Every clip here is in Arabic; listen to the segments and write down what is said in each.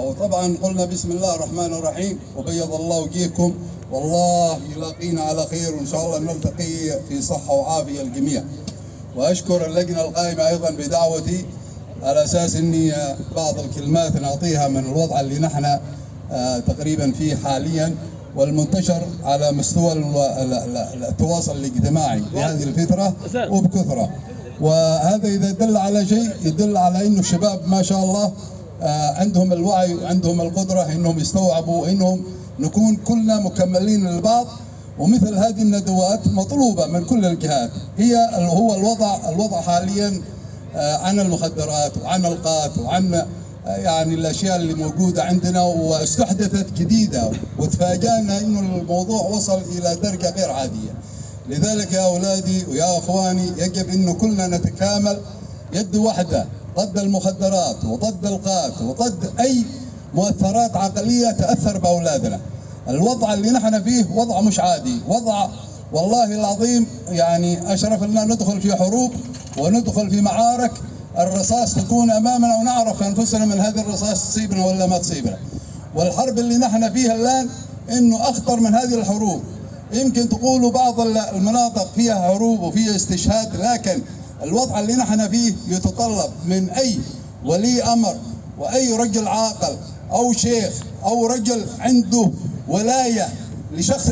وطبعا قلنا بسم الله الرحمن الرحيم وبيض الله وجيهكم، والله يلاقينا على خير وإن شاء الله نلتقي في صحة وعافية الجميع. وأشكر اللجنة القائمة أيضا بدعوتي على أساس أني بعض الكلمات نعطيها من الوضع اللي نحن تقريبا فيه حاليا والمنتشر على مستوى التواصل الاجتماعي في هذه الفترة وبكثرة. وهذا إذا دل على شيء يدل على أنه الشباب ما شاء الله عندهم الوعي وعندهم القدرة أنهم يستوعبوا أنهم نكون كلنا مكملين للبعض. ومثل هذه الندوات مطلوبة من كل الجهات. هو الوضع حاليا عن المخدرات وعن القات وعن يعني الأشياء اللي موجودة عندنا واستحدثت جديدة، وتفاجأنا إنه الموضوع وصل إلى درجة غير عادية. لذلك يا أولادي ويا أخواني يجب إنه كلنا نتكامل يد واحدة ضد المخدرات وضد القات وضد أي مؤثرات عقلية تأثر بأولادنا. الوضع اللي نحن فيه وضع مش عادي، وضع والله العظيم يعني أشرف لنا ندخل في حروب وندخل في معارك الرصاص تكون أمامنا ونعرف أنفسنا من هذه الرصاص تصيبنا ولا ما تصيبنا. والحرب اللي نحن فيها الآن إنه أخطر من هذه الحروب. يمكن تقولوا بعض المناطق فيها حروب وفيها استشهاد، لكن الوضع اللي نحن فيه يتطلب من أي ولي أمر وأي رجل عاقل أو شيخ أو رجل عنده ولاية لشخص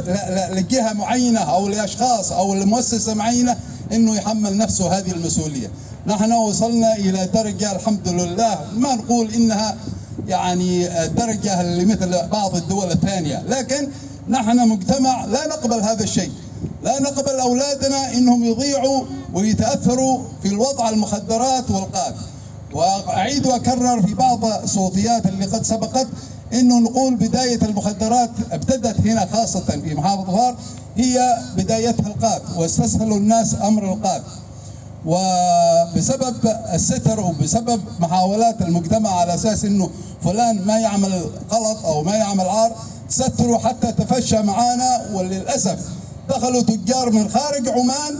لجهة معينة أو لأشخاص أو لمؤسسة معينة إنه يحمل نفسه هذه المسؤولية. نحن وصلنا إلى درجة الحمد لله ما نقول إنها يعني درجة اللي مثل بعض الدول الثانية، لكن نحن مجتمع لا نقبل هذا الشيء. لا نقبل أولادنا إنهم يضيعوا ويتأثروا في الوضع المخدرات والقات. وأعيد وأكرر في بعض صوتيات اللي قد سبقت إنه نقول بداية المخدرات ابتدت هنا خاصة في محافظة ظفار، هي بدايتها القات، واستسهلوا الناس أمر القات. وبسبب الستر وبسبب محاولات المجتمع على أساس إنه فلان ما يعمل غلط أو ما يعمل عار، ستروا حتى تفشى معانا. وللأسف دخلوا تجار من خارج عمان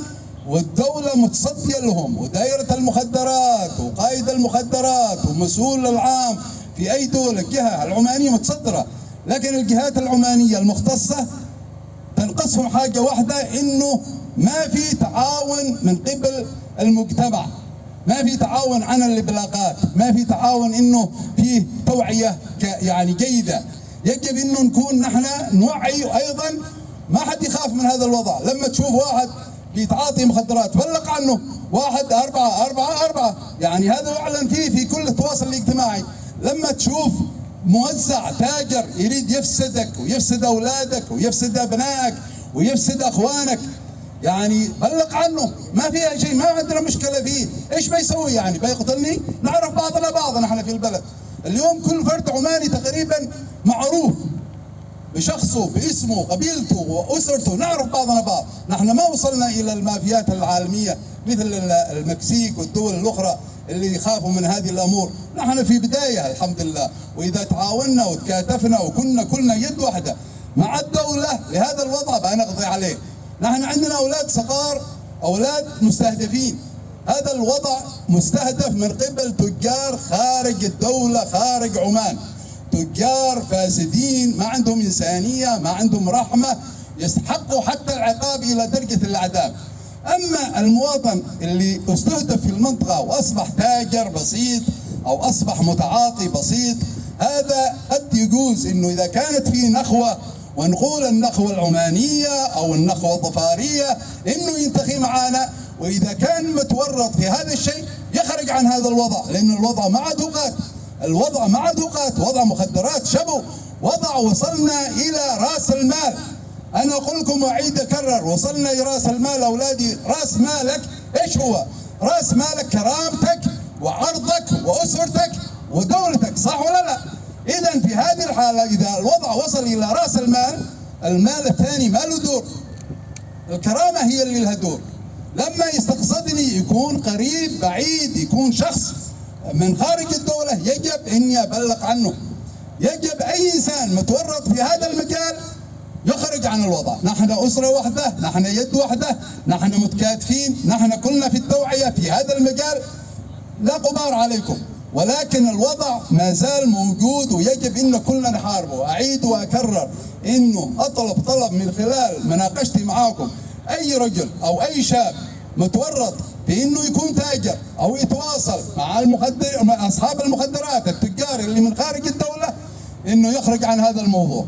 والدولة متصدية لهم، ودائرة المخدرات وقائد المخدرات ومسؤول العام في أي دولة الجهة العمانية متصدرة، لكن الجهات العمانية المختصة تنقصهم حاجة واحدة، إنه ما في تعاون من قبل المجتمع، ما في تعاون عن الإبلاغات، ما في تعاون إنه فيه توعية يعني جيدة. يجب إنه نكون نحن نوعي أيضا، ما حد يخاف من هذا الوضع. لما تشوف واحد بيتعاطي مخدرات بلغ عنه، 1 4 4 4 يعني هذا يعلن فيه في كل التواصل الاجتماعي. لما تشوف موزع تاجر يريد يفسدك ويفسد أولادك ويفسد أبنائك ويفسد أخوانك، يعني بلغ عنه، ما فيها شيء، ما عندنا مشكلة فيه. إيش بيسوي يعني؟ بيقتلني؟ نعرف بعضنا بعض نحن في البلد. اليوم كل فرد عماني تقريبا معروف بشخصه باسمه قبيلته وأسرته، نعرف بعضنا بعض. نحن ما وصلنا إلى المافيات العالمية مثل المكسيك والدول الأخرى اللي يخافوا من هذه الأمور. نحن في بداية الحمد لله، وإذا تعاوننا وتكاتفنا وكنا كلنا يد واحدة مع الدولة لهذا الوضع بنقضي عليه. نحن عندنا أولاد صغار، أولاد مستهدفين. هذا الوضع مستهدف من قبل تجار خارج الدولة خارج عمان، تجار فاسدين ما عندهم إنسانية، ما عندهم رحمة، يستحقوا حتى العقاب إلى درجة الإعدام. أما المواطن اللي استهدف في المنطقة وأصبح تاجر بسيط أو أصبح متعاطي بسيط، هذا قد يجوز إنه إذا كانت في نخوة، ونقول النخوة العمانية أو النخوة الظفارية، إنه ينتخي معنا، وإذا كان متورط في هذا الشيء يخرج عن هذا الوضع، لأن الوضع ما عاد قات، الوضع ما عاد قات، وضع مخدرات شبو، وضع وصلنا إلى رأس المال. أنا أقول لكم وأعيد أكرر، وصلنا إلى رأس المال. أولادي، رأس مالك إيش هو؟ رأس مالك كرامتك وعرضك وأسرتك ودولتك، صح ولا لا؟ إذا في هذه الحالة إذا الوضع وصل إلى رأس المال، المال الثاني ما له دور، الكرامة هي اللي لها دور. لما يستقصدني يكون قريب بعيد، يكون شخص من خارج الدولة، يجب أني أبلغ عنه. يجب أي إنسان متورط في هذا المجال يخرج عن الوضع. نحن أسرة واحدة، نحن يد واحدة، نحن متكاتفين، نحن كلنا في التوعية في هذا المجال. لا غبار عليكم، ولكن الوضع ما زال موجود ويجب ان كلنا نحاربه. اعيد واكرر انه اطلب طلب من خلال مناقشتي معاكم، اي رجل او اي شاب متورط في انه يكون تاجر او يتواصل مع اصحاب المخدرات التجار اللي من خارج الدوله انه يخرج عن هذا الموضوع.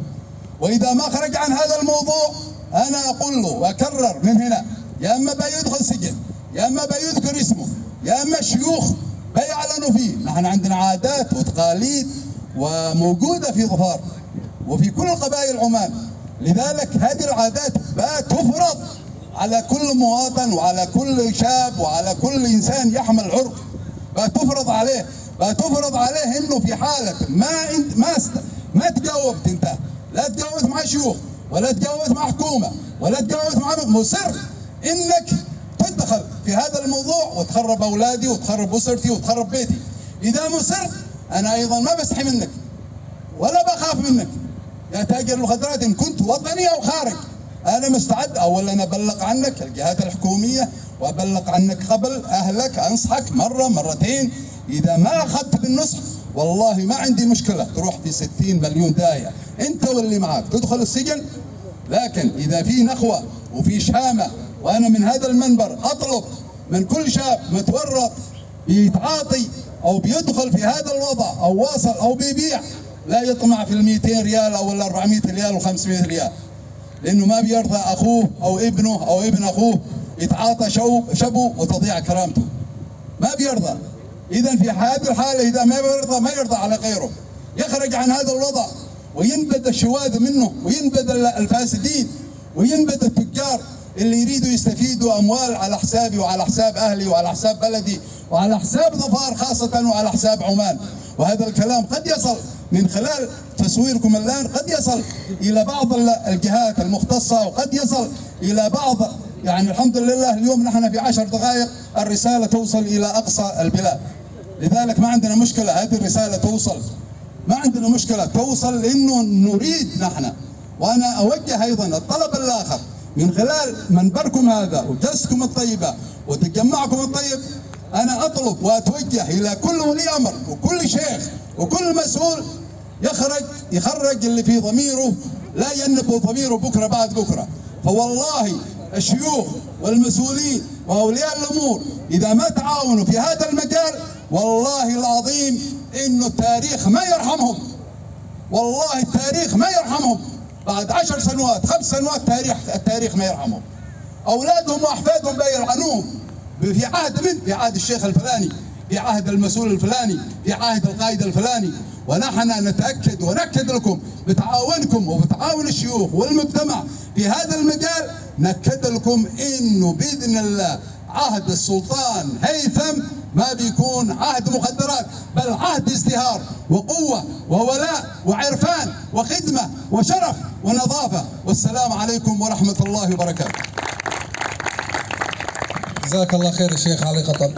واذا ما خرج عن هذا الموضوع انا اقول له واكرر من هنا، يا اما بيدخل سجن، يا اما بيذكر اسمه، يا اما الشيوخ بيعلنوا فيه. نحن عندنا عادات وتقاليد وموجوده في ظفار وفي كل قبائل عمان، لذلك هذه العادات تفرض على كل مواطن وعلى كل شاب وعلى كل انسان يحمل عرق، بتفرض عليه انه في حاله ما تجاوبت انت، لا تجاوبت مع شيوخ ولا تجاوبت مع حكومه ولا تجاوبت مع مصر انك تدخل في هذا الموضوع وتخرب اولادي وتخرب اسرتي وتخرب بيتي. اذا مصر انا ايضا ما بستحي منك ولا بخاف منك يا تاجر المخدرات، ان كنت وطني او خارج انا مستعد اولا ابلغ عنك الجهات الحكوميه وابلغ عنك قبل اهلك، انصحك مره مرتين. اذا ما اخذت بالنصح والله ما عندي مشكله تروح في 60 مليون داهيه انت واللي معك تدخل السجن. لكن اذا في نخوه وفي شهامه، وانا من هذا المنبر اطلب من كل شاب متورط بيتعاطي او بيدخل في هذا الوضع او واصل او بيبيع، لا يطمع في ال 200 ريال او ال 400 ريال و500 ريال، لانه ما بيرضى اخوه او ابنه او ابن اخوه يتعاطى شبه وتضيع كرامته، ما بيرضى. اذا في هذه الحاله اذا ما يرضى على غيره، يخرج عن هذا الوضع وينبذ الشواذ منه وينبذ الفاسدين وينبذ التجار اللي يريدوا يستفيدوا اموال على حسابي وعلى حساب اهلي وعلى حساب بلدي وعلى حساب ظفار خاصه وعلى حساب عمان. وهذا الكلام قد يصل من خلال تصويركم الان، قد يصل الى بعض الجهات المختصه وقد يصل الى بعض، يعني الحمد لله اليوم نحن في 10 دقائق الرساله توصل الى اقصى البلاد. لذلك ما عندنا مشكله هذه الرساله توصل، ما عندنا مشكله توصل، لانه نريد نحن. وانا اوجه ايضا الطلب الاخر من خلال منبركم هذا وجلستكم الطيبه وتجمعكم الطيب، انا اطلب واتوجه الى كل ولي امر وكل شيخ وكل مسؤول يخرج اللي في ضميره، لا ينبه ضميره بكره بعد بكره. فوالله الشيوخ والمسؤولين واولياء الامور اذا ما تعاونوا في هذا المجال والله العظيم انه التاريخ ما يرحمهم، والله التاريخ ما يرحمهم. بعد 10 سنوات 5 سنوات التاريخ ما يرحمهم، اولادهم واحفادهم بيلعنوهم في عهد في عهد الشيخ الفلاني، في عهد المسؤول الفلاني، في عهد القائد الفلاني. ونحن نتاكد ونأكد لكم بتعاونكم وبتعاون الشيوخ والمجتمع في هذا المجال، نأكد لكم انه باذن الله عهد السلطان هيثم ما بيكون عهد مخدرات، بل عهد ازدهار وقوه وولاء وعرفان وخدمه وشرف ونظافه. والسلام عليكم ورحمه الله وبركاته. جزاك الله خير الشيخ علي قطر.